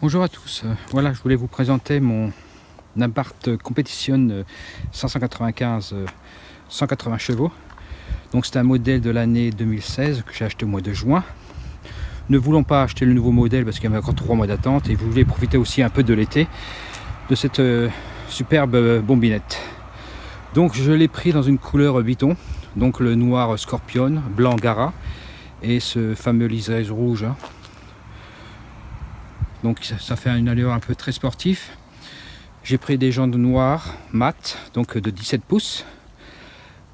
Bonjour à tous, voilà, je voulais vous présenter mon Abarth Competition 595 180 chevaux. Donc c'est un modèle de l'année 2016 que j'ai acheté au mois de juin. Ne voulant pas acheter le nouveau modèle parce qu'il y avait encore 3 mois d'attente et je voulais profiter aussi un peu de l'été de cette superbe bombinette. Donc je l'ai pris dans une couleur biton, donc le noir Scorpion, blanc Gara et ce fameux liseré rouge. Donc ça fait une allure un peu très sportif. J'ai pris des jantes noires mat, donc de 17 pouces,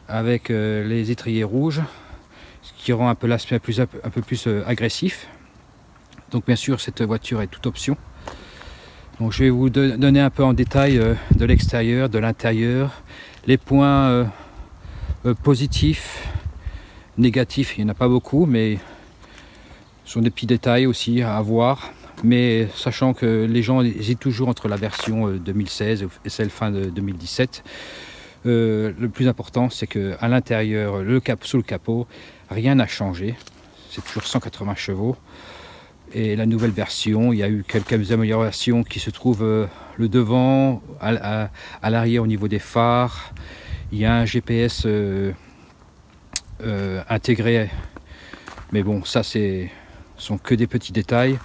avec les étriers rouges, ce qui rend un peu l'aspect un peu plus agressif. Donc bien sûr cette voiture est toute option. Donc je vais vous donner un peu en détail de l'extérieur, de l'intérieur, les points positifs, négatifs, il n'y en a pas beaucoup, mais ce sont des petits détails aussi à voir. Mais sachant que les gens hésitent toujours entre la version 2016 et celle fin de 2017, le plus important c'est qu'à l'intérieur, sous le capot, rien n'a changé. C'est toujours 180 chevaux. Et la nouvelle version, il y a eu quelques améliorations qui se trouvent le devant, à l'arrière au niveau des phares. Il y a un GPS intégré, mais bon, ça sont que des petits détails.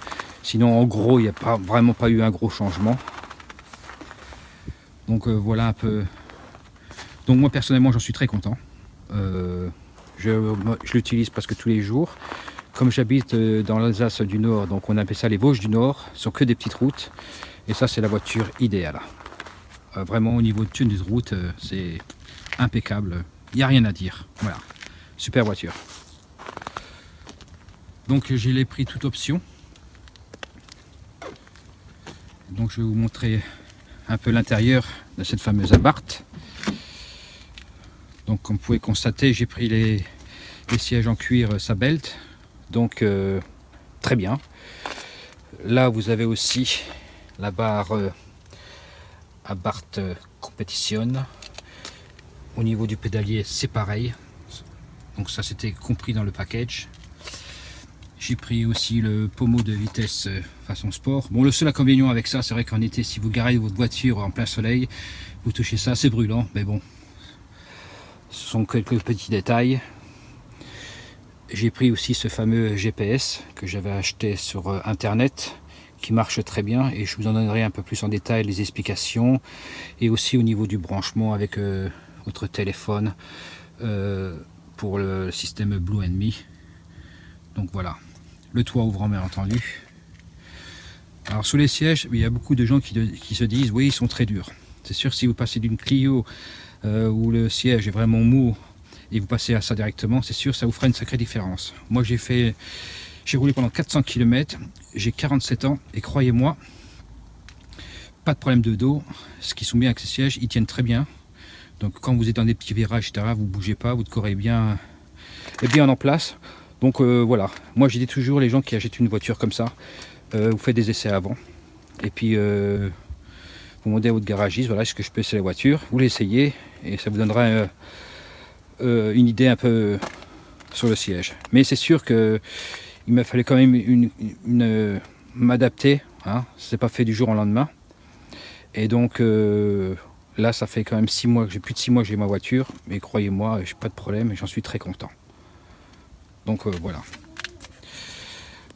Sinon, en gros, il n'y a vraiment pas eu un gros changement. Donc voilà un peu. Donc moi personnellement, j'en suis très content. Je l'utilise presque tous les jours. Comme j'habite dans l'Alsace du Nord, donc on appelle ça les Vosges du Nord, ce sont que des petites routes. Et ça, c'est la voiture idéale. Vraiment, au niveau de tenue de route, c'est impeccable. Il n'y a rien à dire. Voilà, super voiture. Donc je l'ai pris toute option. Donc je vais vous montrer un peu l'intérieur de cette fameuse Abarth. Donc comme vous pouvez constater, j'ai pris les sièges en cuir Sabelt, donc très bien. Là vous avez aussi la barre Abarth Competition. Au niveau du pédalier c'est pareil, donc ça c'était compris dans le package. J'ai pris aussi le pommeau de vitesse façon sport. Bon, le seul inconvénient avec ça, c'est vrai qu'en été, si vous garez votre voiture en plein soleil, vous touchez ça, c'est brûlant. Mais bon, ce sont quelques petits détails. J'ai pris aussi ce fameux GPS que j'avais acheté sur Internet, qui marche très bien. Et je vous en donnerai un peu plus en détail les explications. Et aussi au niveau du branchement avec votre téléphone pour le système Blue & Me. Donc voilà. Le toit ouvrant bien entendu. Alors sous les sièges, il y a beaucoup de gens qui se disent oui, ils sont très durs. C'est sûr, si vous passez d'une Clio où le siège est vraiment mou et vous passez à ça directement, c'est sûr, ça vous fera une sacrée différence. Moi j'ai roulé pendant 400 km, j'ai 47 ans et croyez-moi, pas de problème de dos. Ce qui sont bien avec ces sièges, ils tiennent très bien. Donc quand vous êtes dans des petits virages, etc., vous ne bougez pas, vous decorez bien en place. Donc voilà, moi j'ai dit toujours les gens qui achètent une voiture comme ça, vous faites des essais avant. Et puis vous demandez à votre garagiste, voilà, est-ce que je peux essayer la voiture, vous l'essayez et ça vous donnera une idée un peu sur le siège. Mais c'est sûr que il m'a fallu quand même m'adapter, hein, c'est pas fait du jour au lendemain. Et donc là ça fait quand même 6 mois, j'ai plus de 6 mois que j'ai ma voiture, mais croyez-moi, j'ai pas de problème et j'en suis très content. Donc voilà.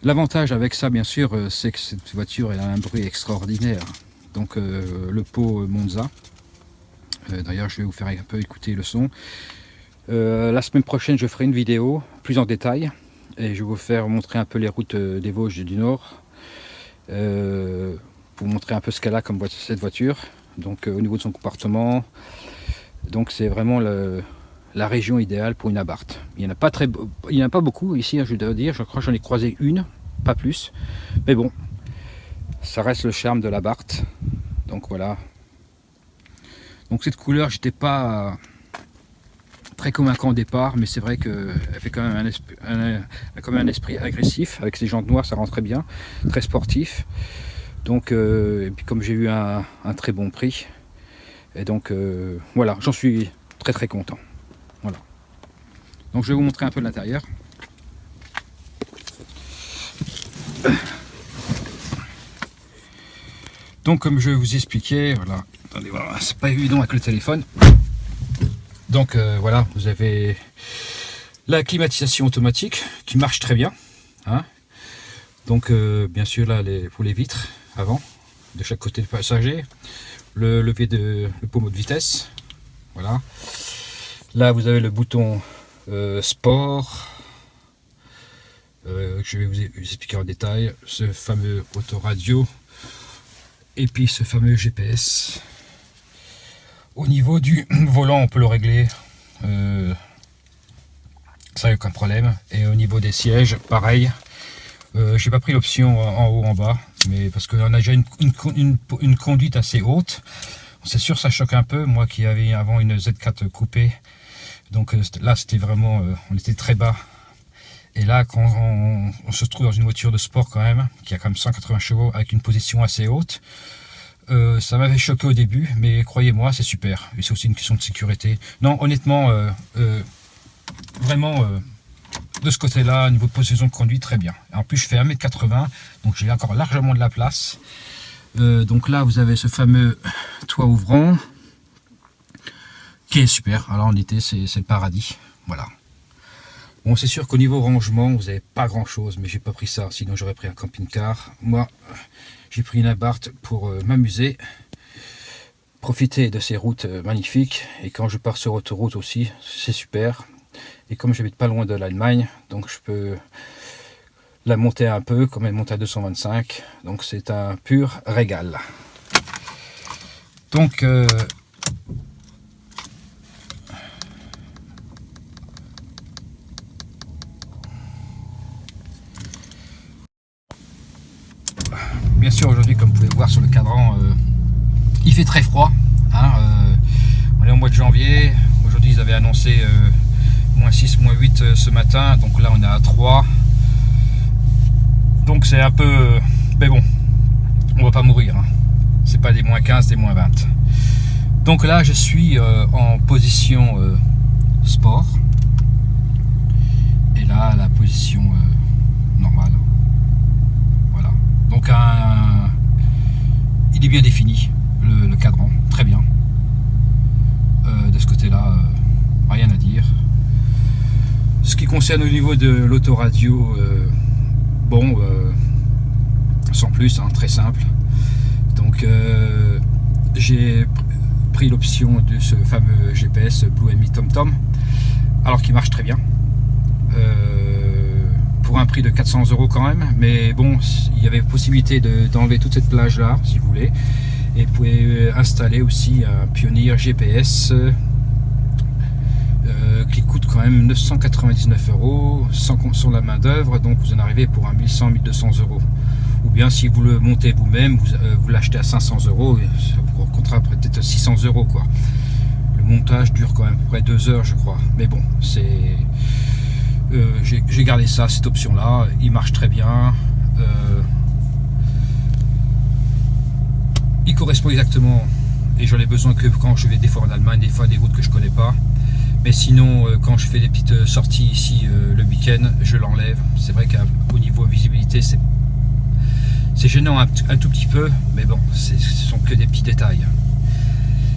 L'avantage avec ça, bien sûr, c'est que cette voiture a un bruit extraordinaire. Donc le pot Monza. D'ailleurs, je vais vous faire un peu écouter le son. La semaine prochaine, je ferai une vidéo plus en détail. Et je vais vous faire montrer un peu les routes des Vosges du Nord. Pour vous montrer un peu ce qu'elle a comme cette voiture. Donc au niveau de son comportement. Donc c'est vraiment la région idéale pour une Abarth. Il n'y en a pas beaucoup ici, hein, je dois dire. Je crois que j'en ai croisé une, pas plus. Mais bon, ça reste le charme de l'Abarth. Donc voilà. Donc cette couleur, j'étais pas très convaincant au départ, mais c'est vrai qu'elle fait quand même un esprit agressif. Avec ses jantes noires, ça rend très bien, très sportif. Donc, et puis comme j'ai eu un très bon prix, et donc voilà, j'en suis très très content. Voilà. Donc je vais vous montrer un peu l'intérieur. Donc comme je vous expliquais, voilà, attendez, voilà, c'est pas évident avec le téléphone. Donc voilà, vous avez la climatisation automatique qui marche très bien, hein. Donc bien sûr là pour les vitres avant de chaque côté du passager, le pommeau de vitesse, voilà. Là vous avez le bouton sport, je vais vous expliquer en détail, ce fameux autoradio et puis ce fameux GPS. Au niveau du volant, on peut le régler, ça, aucun problème. Et au niveau des sièges, pareil. J'ai pas pris l'option en haut, en bas, mais parce qu'on a déjà une conduite assez haute. C'est sûr, ça choque un peu. Moi qui avais avant une Z4 coupée, donc là c'était vraiment, on était très bas. Et là, quand on se trouve dans une voiture de sport quand même, qui a quand même 180 chevaux avec une position assez haute, ça m'avait choqué au début, mais croyez-moi, c'est super. Et c'est aussi une question de sécurité. Non, honnêtement, vraiment, de ce côté-là, niveau de position de conduite, très bien. En plus, je fais 1m80, donc j'ai encore largement de la place. Donc là, vous avez ce fameux toit ouvrant, qui est super. Alors en été, c'est le paradis. Voilà. Bon, c'est sûr qu'au niveau rangement, vous n'avez pas grand-chose, mais j'ai pas pris ça, sinon j'aurais pris un camping-car. Moi, j'ai pris une Abarth pour m'amuser, profiter de ces routes magnifiques. Et quand je pars sur autoroute aussi, c'est super. Et comme j'habite pas loin de l'Allemagne, donc je peux la monter un peu, comme elle monte à 225. Donc c'est un pur régal. Donc bien sûr, aujourd'hui, comme vous pouvez voir sur le cadran, il fait très froid, hein, on est au mois de janvier. Aujourd'hui ils avaient annoncé moins 6, moins 8 ce matin, donc là on est à 3. Donc c'est un peu... mais bon, on va pas mourir, hein. C'est pas des moins 15, des moins 20. Donc là je suis en position sport. Et là la position normale. Voilà. Donc il est bien défini, le cadran, très bien. De ce côté-là, rien à dire. Ce qui concerne au niveau de l'autoradio, bon, sans plus, hein, très simple. Donc j'ai pris l'option de ce fameux GPS Blue TomTom, alors qu'il marche très bien. Pour un prix de 400 € quand même, mais bon, il y avait possibilité d'enlever toute cette plage là, si vous voulez, et vous pouvez installer aussi un Pioneer GPS qui coûte quand même 999 € sans la main d'œuvre, donc vous en arrivez pour un 1100-1200 €. Ou bien si vous le montez vous-même, vous l'achetez à 500 €, et ça vous coûtera peut-être 600 € quoi. Le montage dure quand même à peu près 2 heures, je crois, mais bon, c'est... j'ai gardé ça, cette option là, il marche très bien, il correspond exactement, et j'en ai besoin que quand je vais des fois en Allemagne, des fois des routes que je connais pas, mais sinon quand je fais des petites sorties ici le week-end, je l'enlève. C'est vrai qu'au niveau visibilité c'est gênant un tout petit peu, mais bon, ce sont que des petits détails.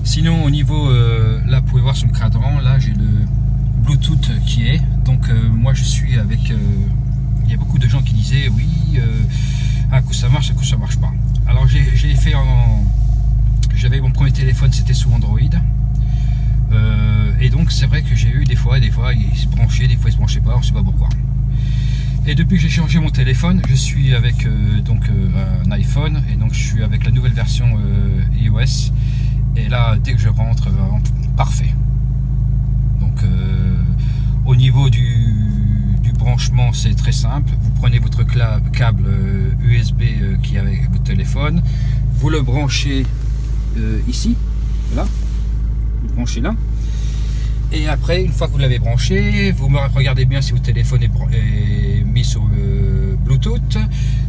Sinon au niveau, là vous pouvez voir sur le cadran, là j'ai le Bluetooth qui est, donc moi je suis avec, il y a beaucoup de gens qui disaient oui, un coup ça marche, un coup ça marche pas. Alors j'ai fait j'avais mon premier téléphone, c'était sous Android, et donc c'est vrai que j'ai eu des fois il se branchait, des fois il se branchait pas, on sait pas pourquoi. Et depuis que j'ai changé mon téléphone, je suis avec un iPhone, et donc je suis avec la nouvelle version iOS, et là dès que je rentre, vraiment parfait. Donc au niveau du branchement, c'est très simple. Vous prenez votre câble USB qui est avec votre téléphone, vous le branchez ici, là, vous le branchez là, et après une fois que vous l'avez branché, vous me regardez bien si votre téléphone est mis sur le Bluetooth,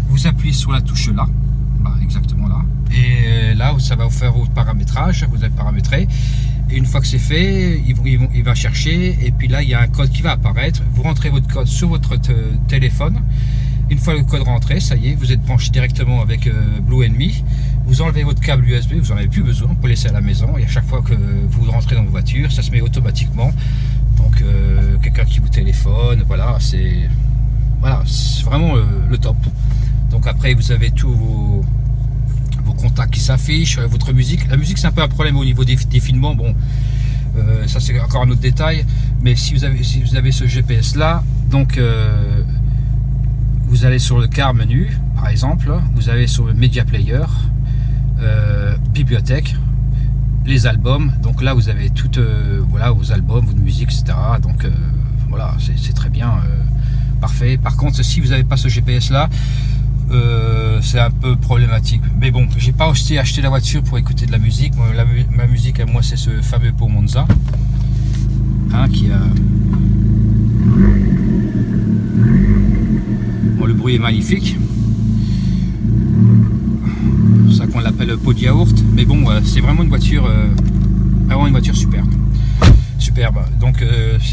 vous appuyez sur la touche là, exactement là, et là ça va vous faire votre paramétrage, vous allez paramétrer. Et une fois que c'est fait, il va chercher, et puis là il y a un code qui va apparaître. Vous rentrez votre code sur votre téléphone, Une fois le code rentré, ça y est, vous êtes branché directement avec Blue Enemy. Vous enlevez votre câble USB, vous n'en avez plus besoin, vous pouvez laisser à la maison. Et à chaque fois que vous rentrez dans vos voitures, ça se met automatiquement. Donc quelqu'un qui vous téléphone, voilà, c'est vraiment le top. Donc après, vous avez tous vos contacts qui s'affichent, votre musique. La musique, c'est un peu un problème au niveau des filements. Bon, ça c'est encore un autre détail. Mais si vous avez ce GPS là, donc vous allez sur le car menu, par exemple, vous allez sur le Media Player, bibliothèque, les albums. Donc là, vous avez toutes voilà, vos albums, votre musique, etc. Donc voilà, c'est très bien, parfait. Par contre, si vous n'avez pas ce GPS là, c'est un peu problématique. Mais bon, j'ai pas acheté la voiture pour écouter de la musique. Ma musique à moi, c'est ce fameux Pau Monza, hein, qui a... Bon, le bruit est magnifique. C'est ça qu'on l'appelle pot de yaourt. Mais bon, c'est vraiment une voiture superbe. Donc,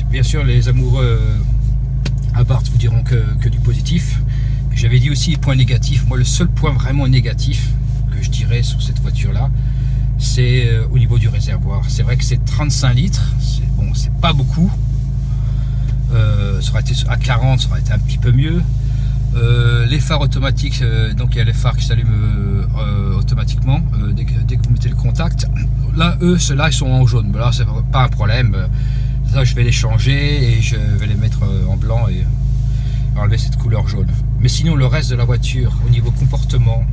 bien sûr, les amoureux Abarth vous diront que du positif. J'avais dit aussi les points négatifs. Moi, le seul point vraiment négatif que je dirais sur cette voiture-là, c'est au niveau du réservoir. C'est vrai que c'est 35 litres. Bon, c'est pas beaucoup. Ça aurait été à 40, ça aurait été un petit peu mieux. Les phares automatiques, donc il y a les phares qui s'allument automatiquement dès que vous mettez le contact. Là, ceux-là, ils sont en jaune. Là, c'est pas un problème. Ça, je vais les changer et je vais les mettre en blanc et enlever cette couleur jaune. Mais sinon, le reste de la voiture, au niveau comportement,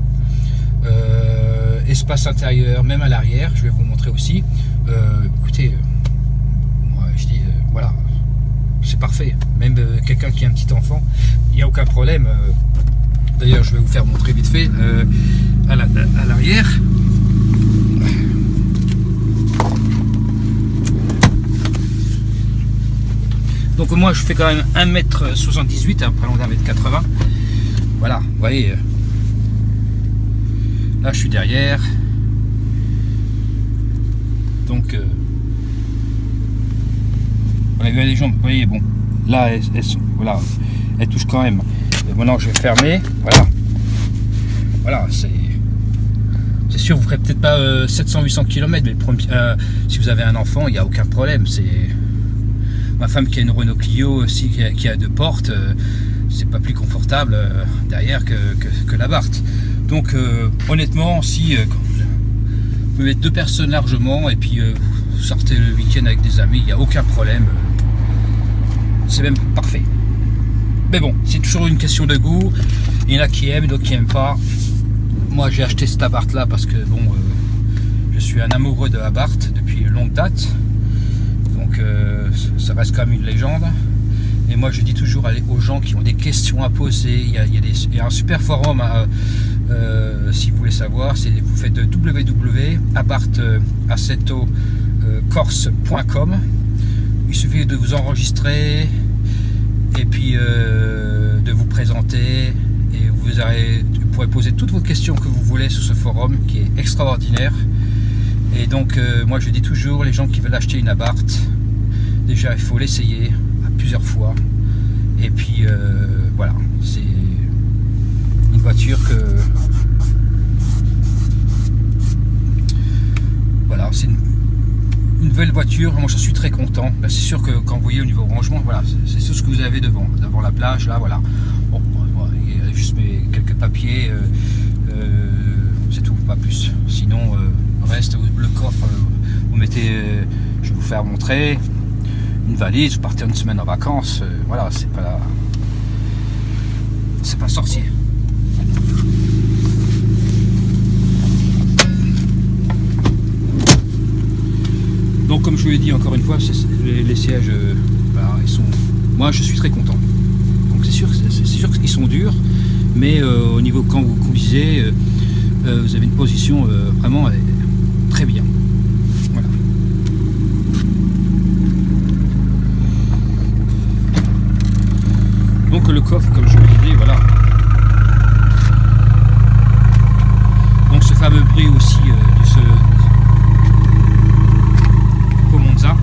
espace intérieur, même à l'arrière, je vais vous montrer aussi. Écoutez, moi, je dis, voilà, c'est parfait. Même quelqu'un qui a un petit enfant, il n'y a aucun problème. D'ailleurs, je vais vous faire montrer vite fait à l'arrière. Donc moi je fais quand même 1m78, hein, pas loin d'1m80. Voilà, vous voyez. Là je suis derrière. Donc les jambes, vous voyez, bon. Là voilà, elles touchent quand même. Et maintenant je vais fermer. Voilà, c'est sûr, vous ferez peut-être pas 700-800 km, mais si vous avez un enfant, il n'y a aucun problème. C'est ma femme qui a une Renault Clio aussi, qui a deux portes, c'est pas plus confortable derrière que la Abarth. Donc honnêtement, si vous pouvez mettre deux personnes largement et puis vous sortez le week-end avec des amis, il n'y a aucun problème. C'est même parfait. Mais bon, c'est toujours une question de goût. Il y en a qui aiment, d'autres qui n'aiment pas. Moi j'ai acheté cette Abarth là parce que bon, je suis un amoureux de Abarth depuis longue date. Donc ça reste quand même une légende. Et moi je dis toujours aux gens qui ont des questions à poser, il y a un super forum si vous voulez savoir, vous faites www.abarthassettocorse.com. Il suffit de vous enregistrer et puis de vous présenter, et vous pourrez poser toutes vos questions que vous voulez sur ce forum qui est extraordinaire. Et donc moi je dis toujours, les gens qui veulent acheter une Abarth, déjà il faut l'essayer à plusieurs fois. Et puis voilà, c'est une voiture que voilà, c'est une belle voiture. Moi je suis très content. Là, c'est sûr que quand vous voyez au niveau rangement, voilà, c'est tout ce que vous avez devant la plage là, voilà. Bon, il y a juste quelques papiers, c'est tout, pas plus. Sinon reste le coffre, vous mettez, je vais vous faire montrer, une valise, vous partez une semaine en vacances, voilà, c'est pas sorcier. Donc comme je vous l'ai dit encore une fois, les sièges, voilà, ils sont, moi je suis très content. Donc c'est sûr qu'ils sont durs, mais au niveau quand vous conduisez, vous avez une position vraiment très bien. Voilà. Donc le coffre, comme je vous l'ai dit, voilà. Donc ce fameux bruit aussi de ce Pau Monza.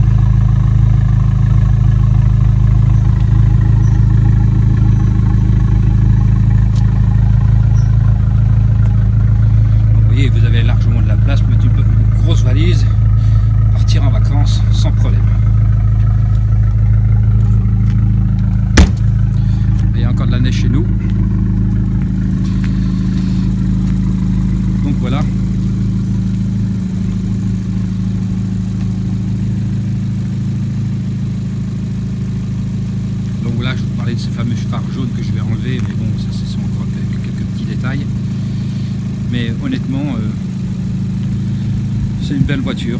détails. Mais honnêtement, c'est une belle voiture.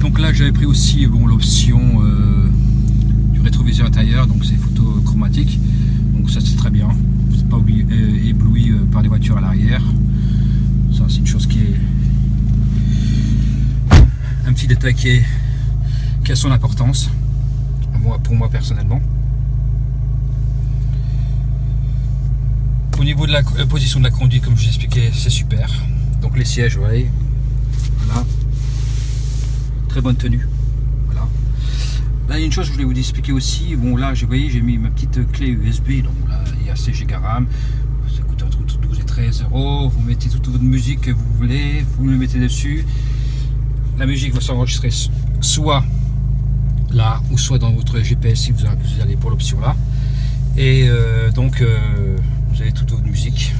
Donc là j'avais pris aussi l'option du rétroviseur intérieur, donc c'est photo chromatique, donc ça c'est très bien, c'est pas ébloui par les voitures à l'arrière. Ça c'est une chose qui est un petit détail qui a son importance pour moi personnellement. Au niveau de la position de la conduite, comme je vous expliquais, c'est super. Donc les sièges, vous voyez, voilà, très bonne tenue. Voilà. Là il y a une chose que je voulais vous expliquer aussi. Bon là, vous voyez, j'ai mis ma petite clé USB, donc là il y a 16 Go RAM. Ça coûte entre 12 et 13 euros. Vous mettez toute votre musique que vous voulez, vous le mettez dessus. La musique va s'enregistrer soit là ou soit dans votre GPS si vous allez pour l'option là. Et donc vous avez toute votre musique,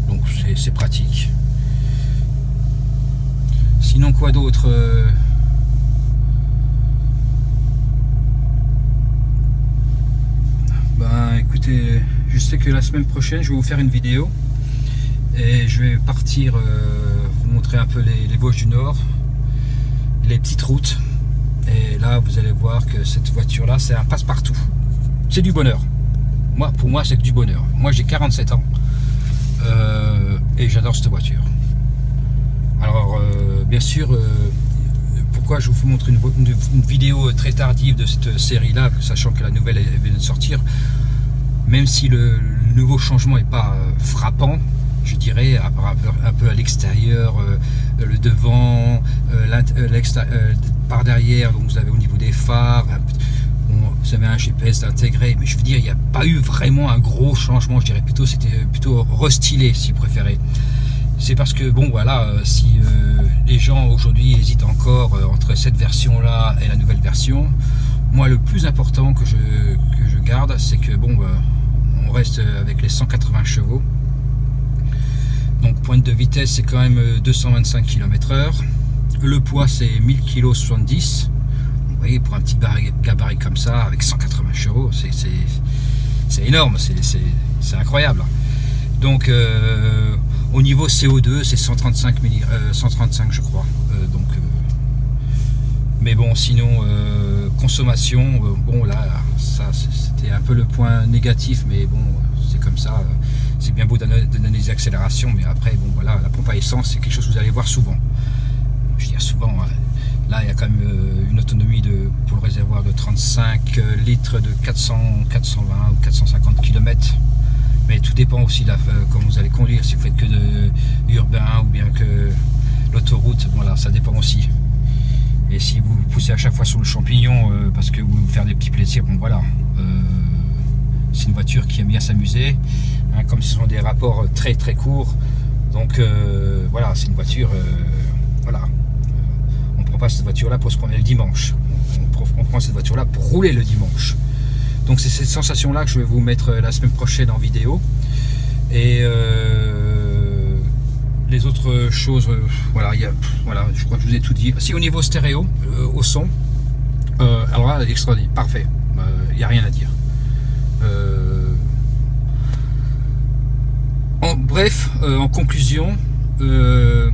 donc c'est pratique. Sinon quoi d'autre, ben écoutez, je sais que la semaine prochaine je vais vous faire une vidéo et je vais partir vous montrer un peu les Vosges du Nord, les petites routes. Et là vous allez voir que cette voiture là c'est un passe-partout, c'est du bonheur. Pour moi c'est que du bonheur. Moi j'ai 47 ans et j'adore cette voiture. Alors bien sûr, pourquoi je vous montre une vidéo très tardive de cette série là, sachant que la nouvelle vient de sortir, même si le nouveau changement n'est pas frappant, je dirais, un peu à l'extérieur, le devant, par derrière, donc vous avez au niveau des phares, vous avez un GPS intégré, mais je veux dire, il n'y a pas eu vraiment un gros changement, je dirais plutôt, c'était plutôt restylé si vous préférez. C'est parce que, bon voilà, si les gens aujourd'hui hésitent encore entre cette version là et la nouvelle version, moi le plus important que je garde, c'est que bon, on reste avec les 180 chevaux. Donc pointe de vitesse c'est quand même 225 km/h. Le poids c'est 1000 kg 70. Vous voyez, pour un petit gabarit comme ça avec 180 chevaux, c'est énorme, c'est incroyable. Donc au niveau CO2 c'est 135 je crois. Mais bon, sinon consommation, bon là ça c'était un peu le point négatif, mais bon c'est comme ça. C'est bien beau donner des accélérations, mais après, bon voilà, la pompe à essence, c'est quelque chose que vous allez voir souvent. Je veux dire souvent, là il y a quand même une autonomie pour le réservoir de 35 litres de 420 ou 450 km. Mais tout dépend aussi de comment vous allez conduire, si vous faites que de urbain ou bien que l'autoroute, voilà, ça dépend aussi. Et si vous poussez à chaque fois sur le champignon parce que vous voulez vous faire des petits plaisirs, bon voilà. C'est une voiture qui aime bien s'amuser, hein, comme ce sont des rapports très très courts, donc voilà, c'est une voiture, voilà, on ne prend pas cette voiture là pour se promener le dimanche, on prend cette voiture là pour rouler le dimanche. Donc c'est cette sensation là que je vais vous mettre la semaine prochaine en vidéo. Et les autres choses, voilà, voilà, je crois que je vous ai tout dit. Si au niveau stéréo, au son, alors là extraordinaire, parfait, il n'y a rien à dire. Bref, en conclusion, je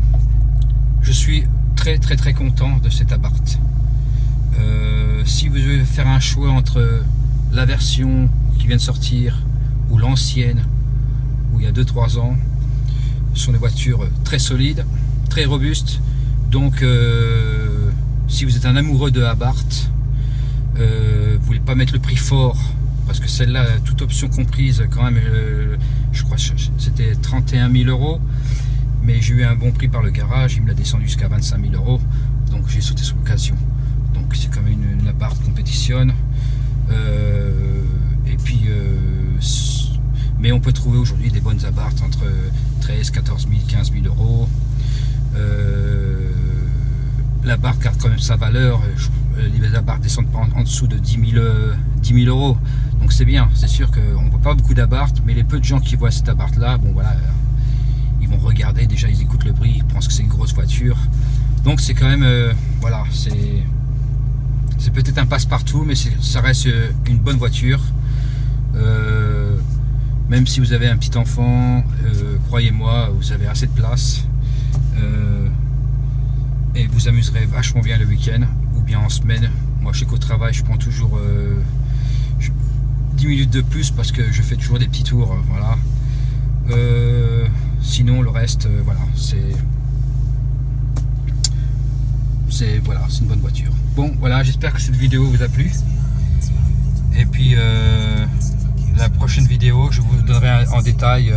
suis très content de cet Abarth. Si vous devez faire un choix entre la version qui vient de sortir ou l'ancienne, où il y a 2-3 ans, ce sont des voitures très solides, très robustes. Donc si vous êtes un amoureux de Abarth, vous voulez pas mettre le prix fort, parce que celle-là, toute option comprise, quand même, je crois que c'était 31 000 euros, mais j'ai eu un bon prix par le garage, il me l'a descendu jusqu'à 25 000 euros, donc j'ai sauté sur l'occasion. Donc c'est quand même une Abarth compétitionne, et puis mais on peut trouver aujourd'hui des bonnes Abarth entre 13 14 000, 15 000 euros. L'Abarth garde quand même sa valeur. Les Abarth descendent pas en dessous de 10 000 euros, donc c'est bien. C'est sûr qu'on ne voit pas beaucoup d'Abarth, mais les peu de gens qui voient cet Abarth là, bon voilà, ils vont regarder, déjà ils écoutent le bruit, ils pensent que c'est une grosse voiture, donc c'est quand même voilà, C'est peut-être un passe-partout, mais ça reste une bonne voiture. Même si vous avez un petit enfant, croyez-moi, vous avez assez de place. Et vous amuserez vachement bien le week-end ou bien en semaine. Moi, je sais qu'au travail, je prends toujours 10 minutes de plus parce que je fais toujours des petits tours. Voilà. Sinon, le reste, voilà, voilà, c'est une bonne voiture. Bon, voilà, j'espère que cette vidéo vous a plu. Et puis, la prochaine vidéo, je vous donnerai en détail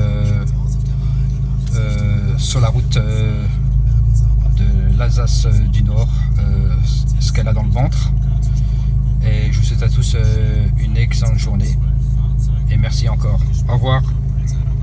sur la route de l'Alsace du Nord, ce qu'elle a dans le ventre. Et je vous souhaite à tous une excellente journée. Et merci encore. Au revoir.